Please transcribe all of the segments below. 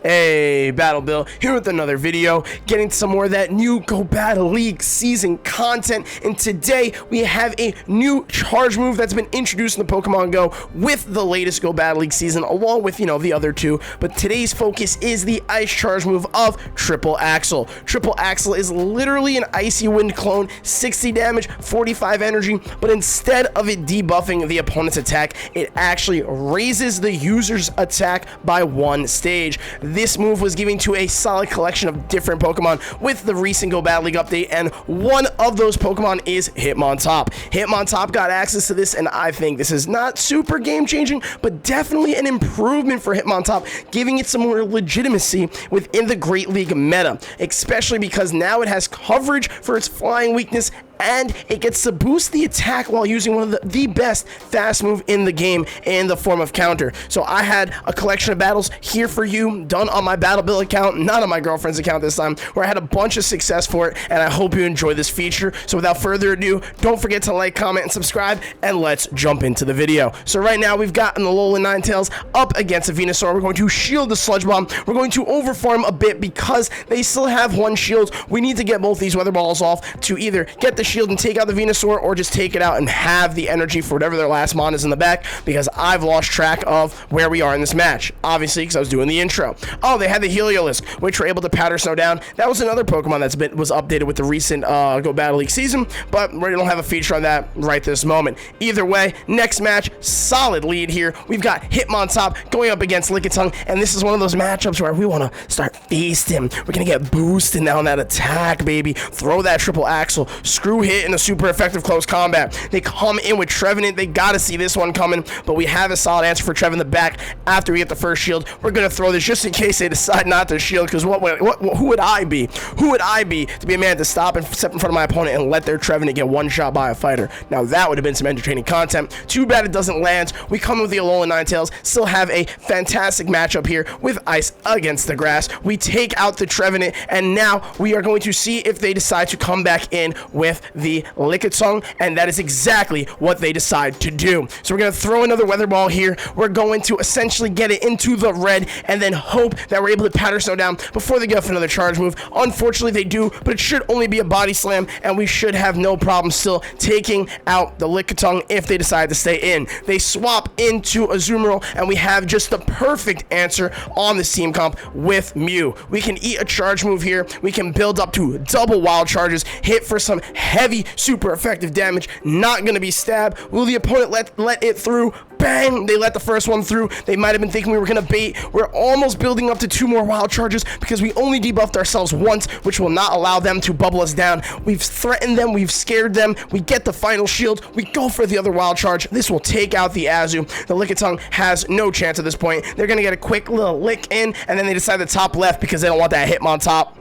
Hey, Battle Bill, here with another video, getting some more of that new Go Battle League season content, and today we have a new charge move that's been introduced in the Pokemon Go with the latest Go Battle League season, along with, the other two, but today's focus is the Ice charge move of Triple Axel. Triple Axel is literally an Icy Wind clone, 60 damage, 45 energy, but instead of it debuffing the opponent's attack, it actually raises the user's attack by one stage. This move was given to a solid collection of different Pokemon with the recent Go Battle League update, and one of those Pokemon is Hitmontop. Hitmontop got access to this, and I think this is not super game-changing, but definitely an improvement for Hitmontop, giving it some more legitimacy within the Great League meta, especially because now it has coverage for its flying weakness, and it gets to boost the attack while using one of the best fast move in the game in the form of counter. So I had a collection of battles here for you, done on my Battle Bill account, not on my girlfriend's account this time, where I had a bunch of success for it, and I hope you enjoy this feature. So without further ado, don't forget to like, comment, and subscribe, and let's jump into the video. So right now, we've got an Alolan Ninetales up against a Venusaur. We're going to shield the Sludge Bomb. We're going to overfarm a bit because they still have one shield. We need to get both these Weather Balls off to either get the shield and take out the Venusaur, or just take it out and have the energy for whatever their last mon is in the back, because I've lost track of where we are in this match, obviously, because I was doing the intro. Oh, they had the Heliolisk, which were able to powder snow down. That was another Pokemon was updated with the recent Go Battle League season, but we don't have a feature on that right this moment. Either way, next match, solid lead here. We've got Hitmontop going up against Lickitung, and this is one of those matchups where we want to start feasting. We're gonna get boosted now on that attack, baby. Throw that Triple Axel, screw Hit in a super effective close combat. They come in with Trevenant. They gotta see this one coming, but we have a solid answer for Trev in the back after we get the first shield. We're gonna throw this just in case they decide not to shield, because who would I be? Who would I be to be a man to stop and step in front of my opponent and let their Trevenant get one shot by a fighter? Now that would have been some entertaining content. Too bad it doesn't land. We come in with the Alolan Ninetales, still have a fantastic matchup here with Ice against the Grass. We take out the Trevenant, and now we are going to see if they decide to come back in with the Lickitung, and that is exactly what they decide to do. So we're going to throw another Weather Ball here. We're going to essentially get it into the red, and then hope that we're able to powder snow down before they go for another charge move. Unfortunately, they do, but it should only be a body slam, and we should have no problem still taking out the Lickitung if they decide to stay in. They swap into Azumarill, and we have just the perfect answer on this team comp with Mew. We can eat a charge move here. We can build up to double wild charges, hit for some heavy, super effective damage. Not going to be stabbed. Will the opponent let it through? Bang! They let the first one through. They might have been thinking we were going to bait. We're almost building up to 2 more wild charges because we only debuffed ourselves once, which will not allow them to bubble us down. We've threatened them. We've scared them. We get the final shield. We go for the other wild charge. This will take out the Azu. The Lickitung has no chance at this point. They're going to get a quick little lick in, and then they decide to top left because they don't want that Hitmontop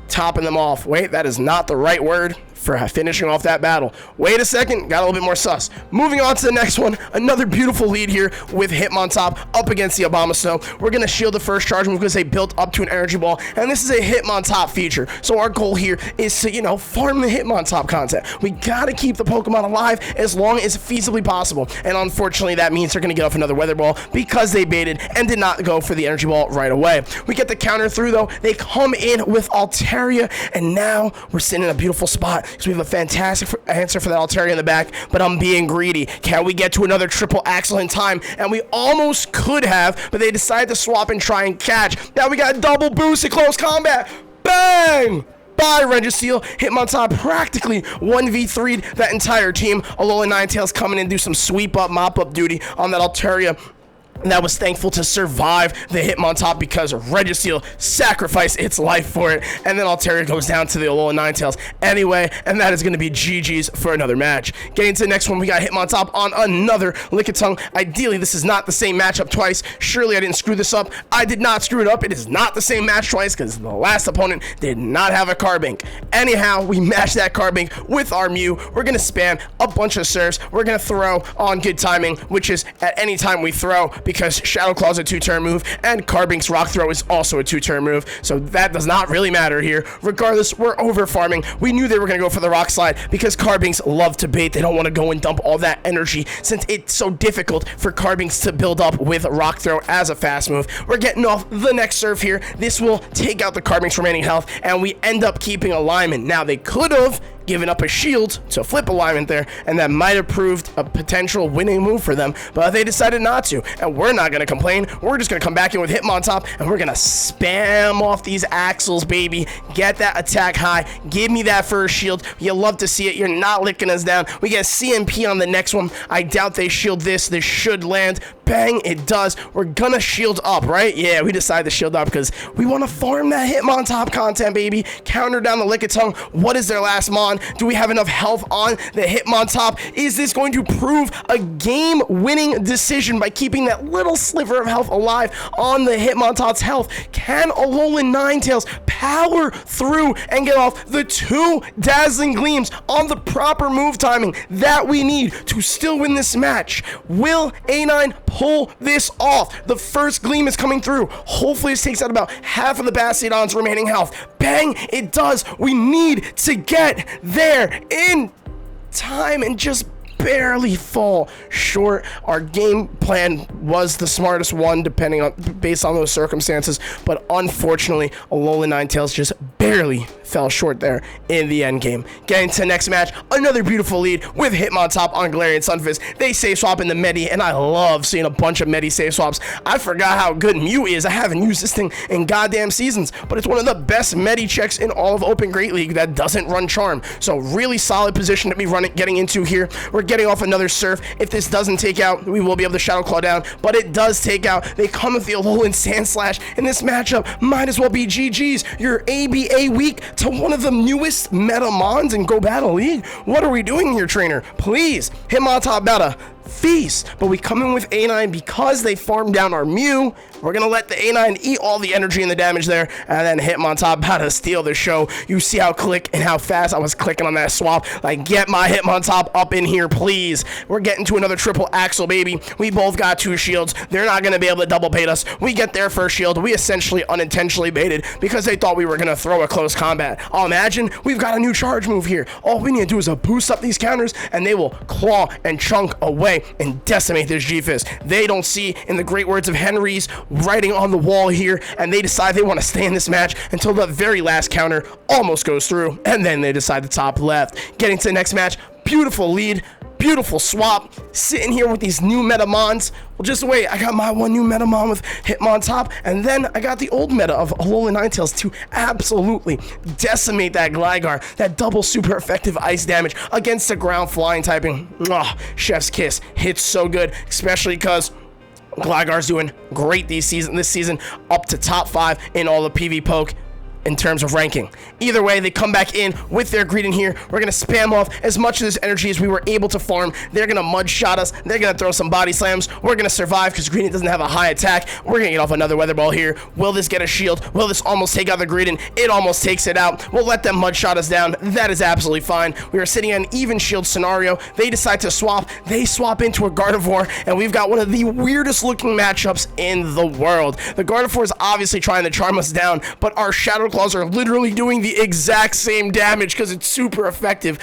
topping them off. Wait, that is not the right word for finishing off that battle. Wait a second, got a little bit more sus. Moving on to the next one, another beautiful lead here with Hitmontop up against the Abomasnow. We're going to shield the first charge move because they built up to an energy ball, and this is a Hitmontop feature. So our goal here is to, farm the Hitmontop content. We got to keep the Pokemon alive as long as feasibly possible, and unfortunately that means they're going to get off another Weather Ball because they baited and did not go for the energy ball right away. We get the counter through though. They come in with Altaria, and now we're sitting in a beautiful spot. So we have a fantastic answer for that Altaria in the back, but I'm being greedy. Can we get to another Triple Axel in time? And we almost could have, but they decided to swap and try and catch. Now we got a double boost in close combat. Bang! By Registeel. Hitmontop practically 1v3'd that entire team. Alolan Ninetales coming in and do some sweep up, mop up duty on that Altaria that was thankful to survive the Hitmontop because Registeel sacrificed its life for it, and then Altaria goes down to the Alolan Ninetales anyway, and that is going to be GG's for another match. Getting to the next one, we got Hitmontop on another Lickitung. Ideally, this is not the same matchup twice. Surely I didn't screw this up. I did not screw it up. It is not the same match twice because the last opponent did not have a Carbink. Anyhow, we matched that Carbink with our Mew. We're going to spam a bunch of serves. We're going to throw on good timing, which is at any time we throw, because Shadow Claw's a 2-turn move, and Carbink's Rock Throw is also a 2-turn move, so that does not really matter here. Regardless, we're over farming. We knew they were going to go for the Rock Slide because Carbinks love to bait. They don't want to go and dump all that energy since it's so difficult for Carbinks to build up with Rock Throw as a fast move. We're getting off the next serve here. This will take out the Carbinks' remaining health, and we end up keeping alignment. Now, they could have given up a shield to flip alignment there, and that might have proved a potential winning move for them, but they decided not to, and we're not going to complain. We're just going to come back in with Hitmontop, and we're going to spam off these Axels, baby. Get that attack high. Give me that first shield. You love to see it. You're not licking us down. We get CMP on the next one. I doubt they shield this. This should land. Bang, it does. We're gonna shield up, right? Yeah, we decided to shield up because we want to farm that Hitmontop content, baby. Counter down the Lickitung. What is their last mon? Do we have enough health on the Hitmontop? Is this going to prove a game-winning decision by keeping that little sliver of health alive on the Hitmontop's health? Can Alolan Ninetales power through and get off the 2 dazzling gleams on the proper move timing that we need to still win this match? Will A9 pull this off? The first gleam is coming through. Hopefully this takes out about half of the Bastiodon's remaining health. Bang, it does. We need to get there in time and just barely fall short. Our game plan was the smartest one based on those circumstances, but unfortunately Alolan Ninetales just barely fell short there in the end game. Getting to the next match, another beautiful lead with Hitmontop on Galarian Sunfist. They save swap in the Medi, and I love seeing a bunch of Medi save swaps. I forgot how good Mew is. I haven't used this thing in goddamn seasons, but it's one of the best Medi checks in all of Open Great League that doesn't run Charm. So really solid position to be getting into here. We're getting off another Surf. If this doesn't take out, we will be able to Shadow Claw down, but it does take out. They come with the Alolan Sandslash in this matchup. Might as well be GG's. You're ABA weak to one of the newest meta mons in Go Battle League. What are we doing here, trainer? Please, Hitmontop better feast. But we come in with A9 because they farmed down our Mew. We're gonna let the A9 eat all the energy and the damage there, and then Hitmontop about to steal the show. You see how quick and how fast I was clicking on that swap. Like, get my Hitmontop up in here, please. We're getting to another triple Axel, baby. We both got 2 shields. They're not gonna be able to double bait us. We get their first shield. We essentially unintentionally baited because they thought we were gonna throw a close combat. Oh, imagine we've got a new charge move here. All we need to do is boost up these counters, and they will claw and chunk away and decimate this G-Fist. They don't see, in the great words of Henry's, writing on the wall here, and they decide they want to stay in this match until the very last counter almost goes through, and then they decide to top left. Getting to the next match, beautiful lead, beautiful swap, sitting here with these new Metamons. Well, just wait, I got my one new Metamon with Hitmontop, and then I got the old meta of Alolan Ninetales to absolutely decimate that Gligar, that double super effective ice damage against the ground flying typing. Chef's kiss. Hits so good, especially because Gligar's doing great this season, up to top 5 in all the PV Poke in terms of ranking. Either way, they come back in with their greeting here. We're gonna spam off as much of this energy as we were able to farm. They're gonna mud shot us. They're gonna throw some body slams. We're gonna survive because Greeting doesn't have a high attack. We're gonna get off another Weather Ball here. Will this get a shield? Will this almost take out the Greeting? It almost takes it out. We'll let them mud shot us down. That is absolutely fine. We are sitting in an even shield scenario. They decide to swap. They swap into a Gardevoir, and we've got one of the weirdest looking matchups in the world. The Gardevoir is obviously trying to charm us down, but our Shadow Claws are literally doing the exact same damage because it's super effective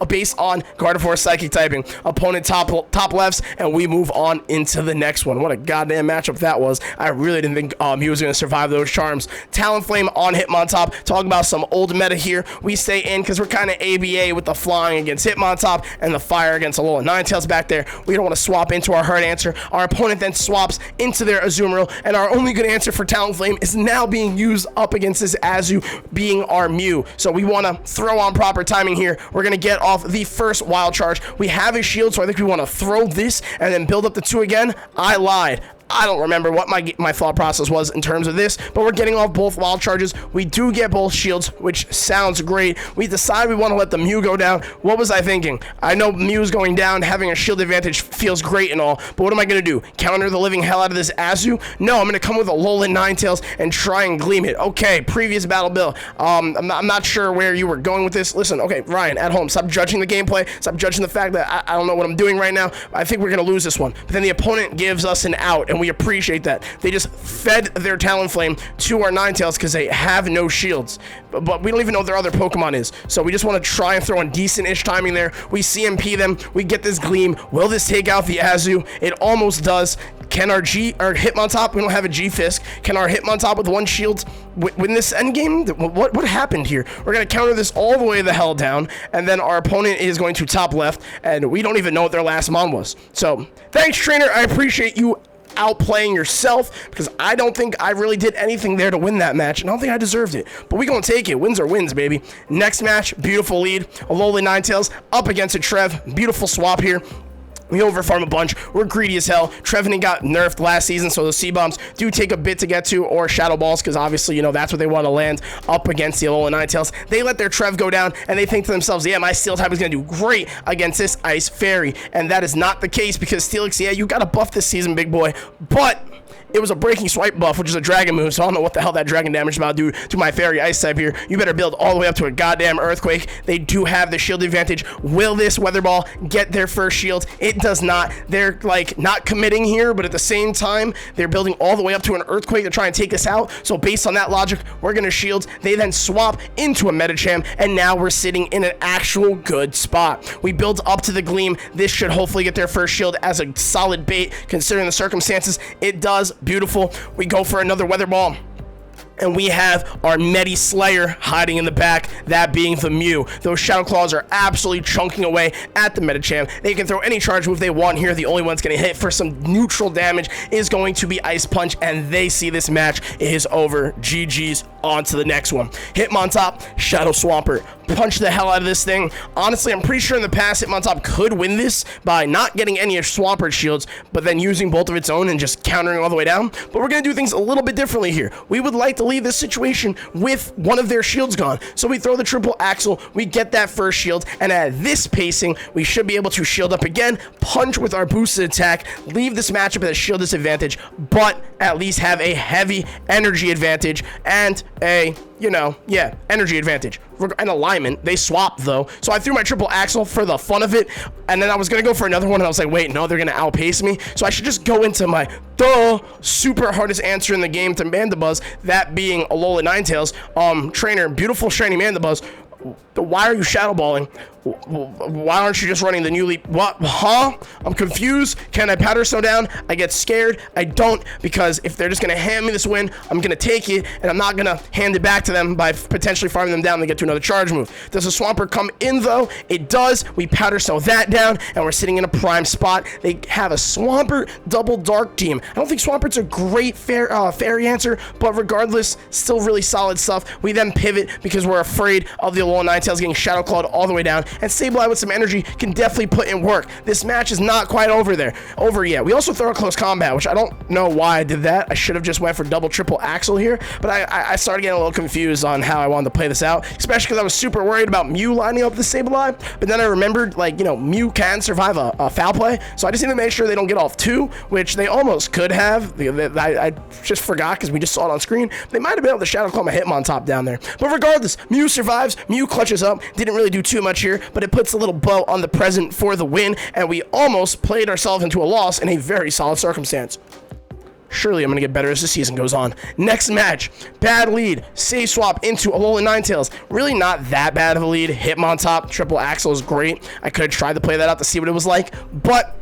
based on Gardevoir's psychic typing. Opponent top lefts, and we move on into the next one. What a goddamn matchup that was. I really didn't think he was going to survive those charms. Talonflame on Hitmontop. Talking about some old meta here. We stay in because we're kind of ABA with the flying against Hitmontop and the fire against Alolan Ninetales back there. We don't want to swap into our hard answer. Our opponent then swaps into their Azumarill, and our only good answer for Talonflame is now being used up against this Azu being our Mew. So we want to throw on proper timing here. We're going to get off the first wild charge. We have a shield, so I think we want to throw this and then build up the 2 again. I lied. I don't remember what my thought process was in terms of this, but we're getting off both wild charges. We do get both shields, which sounds great. We decide we want to let the Mew go down. What was I thinking? I know Mew's going down. Having a shield advantage feels great and all, but what am I going to do? Counter the living hell out of this Azu? No, I'm going to come with a Alolan Ninetales and try and gleam it. Okay, previous battle bill. I'm not sure where you were going with this. Listen, okay, Ryan, at home, stop judging the gameplay. Stop judging the fact that I don't know what I'm doing right now. I think we're going to lose this one. But then the opponent gives us an out, and we appreciate that. They just fed their Talonflame to our Ninetales because they have no shields, but we don't even know what their other Pokemon is, so we just want to try and throw in decent-ish timing there. We CMP them, we get this Gleam. Will this take out the Azu? It almost does. Can our Hitmontop, we don't have a G-Fisk, can our Hitmontop with one shield win this endgame? What happened here? We're going to counter this all the way the hell down, and then our opponent is going to top left, and we don't even know what their last mon was. So, thanks, trainer. I appreciate you outplaying yourself, because I don't think I really did anything there to win that match, and I don't think I deserved it, but we gonna take it. Wins are wins, baby. Next match, beautiful lead. Alola Ninetales up against a Trev. Beautiful swap here. We overfarm a bunch. We're greedy as hell. Trevenant got nerfed last season, so the C-Bombs do take a bit to get to, or Shadow Balls, because obviously, you know, that's what they want to land up against the Alola Ninetales. They let their Trev go down, and they think to themselves, yeah, my Steel type is going to do great against this Ice Fairy, and that is not the case, because Steelix, yeah, you got a buff this season, big boy, but it was a breaking swipe buff, which is a dragon move, so I don't know what the hell that dragon damage is about to do to my fairy ice type here. You better build all the way up to a goddamn earthquake. They do have the shield advantage. Will this weather ball get their first shield? It does not. They're like not committing here, but at the same time, they're building all the way up to an earthquake to try and take us out. So based on that logic, we're gonna shield. They then swap into a Medicham, and now we're sitting in an actual good spot. We build up to the Gleam. This should hopefully get their first shield as a solid bait considering the circumstances. It does. Beautiful. We go for another weather ball, and we have our Medi Slayer hiding in the back, that being the Mew. Those Shadow Claws are absolutely chunking away at the Medicham. They can throw any charge move they want here. The only one's going to hit for some neutral damage is going to be Ice Punch, and they see this match is over. GG's. On to the next one. Hitmontop, Shadow Swampert. Punch the hell out of this thing. Honestly, I'm pretty sure in the past Hitmontop could win this by not getting any of Swampert shields, but then using bolt of its own and just countering all the way down. But we're going to do things a little bit differently here. We would like to leave this situation with one of their shields gone. So we throw the triple Axel, we get that first shield, and at this pacing, we should be able to shield up again, punch with our boosted attack, leave this matchup at a shield disadvantage, but at least have a heavy energy advantage and a, you know, yeah, energy advantage. An alignment. They swapped though, so I threw my triple Axel for the fun of it, and then I was gonna go for another one, and I was like, wait, no, they're gonna outpace me, so I should just go into my super hardest answer in the game to Mandibuzz, that being Alola Ninetales. Trainer, beautiful shiny Mandibuzz. Why are you shadow balling? Why aren't you just running the new leap? What? Huh? I'm confused. Can I powder snow down? I get scared. I don't, because if they're just gonna hand me this win, I'm gonna take it, and I'm not gonna hand it back to them by potentially farming them down to get to another charge move. Does a Swampert come in though? It does. We powder snow that down, and we're sitting in a prime spot. They have a Swampert double dark team. I don't think Swampert's a great fairy answer, but regardless, still really solid stuff. We then pivot because we're afraid of the Alola Ninetales getting Shadow Clawed all the way down, and Sableye with some energy can definitely put in work. This match is not quite over yet. We also throw a close combat, which I don't know why I did that. I should have just went for double triple Axel here, but I started getting a little confused on how I wanted to play this out, especially because I was super worried about Mew lining up the Sableye, but then I remembered, like, you know, Mew can survive a foul play, so I just need to make sure they don't get off two, which they almost could have. I just forgot because we just saw it on screen. They might have been able to Shadow Claw my Hitmontop down there, but regardless, Mew survives. Mew clutches up. Didn't really do too much here, but it puts a little bow on the present for the win, and we almost played ourselves into a loss in a very solid circumstance. Surely I'm going to get better as the season goes on. Next match, bad lead, save swap into Alola Ninetales. Really not that bad of a lead. Hitmontop, triple Axel is great. I could have tried to play that out to see what it was like, but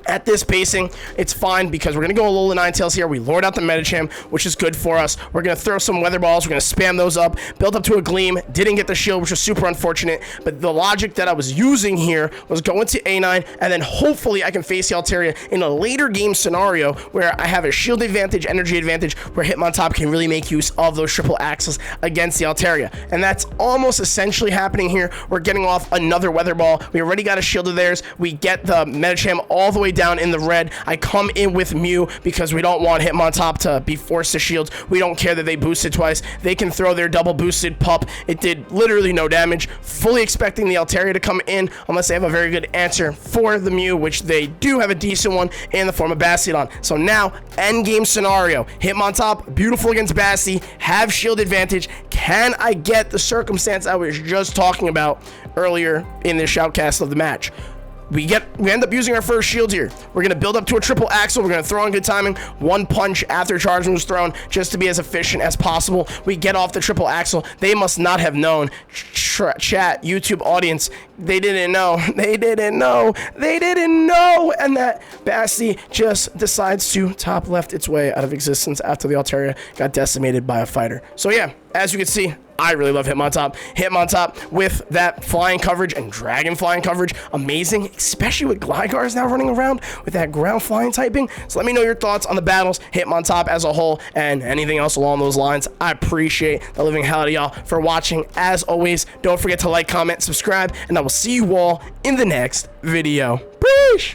at this pacing, it's fine because we're going to go Alola Ninetales here. We lord out the Medicham, which is good for us. We're going to throw some weather balls. We're going to spam those up. Build up to a Gleam. Didn't get the shield, which was super unfortunate. But the logic that I was using here was go into A9, and then hopefully I can face the Altaria in a later game scenario where I have a shield advantage, energy advantage, where Hitmontop can really make use of those triple axes against the Altaria. And that's almost essentially happening here. We're getting off another weather ball. We already got a shield of theirs. We get the Medicham all the way down in the red. I come in with Mew because we don't want Hitmontop to be forced to shield. We don't care that they boosted twice. They can throw their double boosted pup. It did literally no damage. Fully expecting the Altaria to come in unless they have a very good answer for the Mew, which they do have a decent one in the form of Bastiodon. So now, end game scenario. Hitmontop, beautiful against Basti, have shield advantage. Can I get the circumstance I was just talking about earlier in this shoutcast of the match? we end up using our first shield here. We're going to build up to a triple axle. We're going to throw on good timing, one punch after charge move's thrown, just to be as efficient as possible. We get off the triple axle. They must not have known. Chat, YouTube audience, they didn't know. They didn't know. They didn't know. And that Basti just decides to top left its way out of existence after the Altaria got decimated by a fighter. So yeah, as you can see, I really love Hitmontop. Hitmontop with that flying coverage and dragon flying coverage, amazing, especially with Gligar's now running around with that ground flying typing. So let me know your thoughts on the battles, Hitmontop as a whole, and anything else along those lines. I appreciate the living hell out of y'all for watching. As always, don't forget to like, comment, subscribe, and I will see you all in the next video. Peace!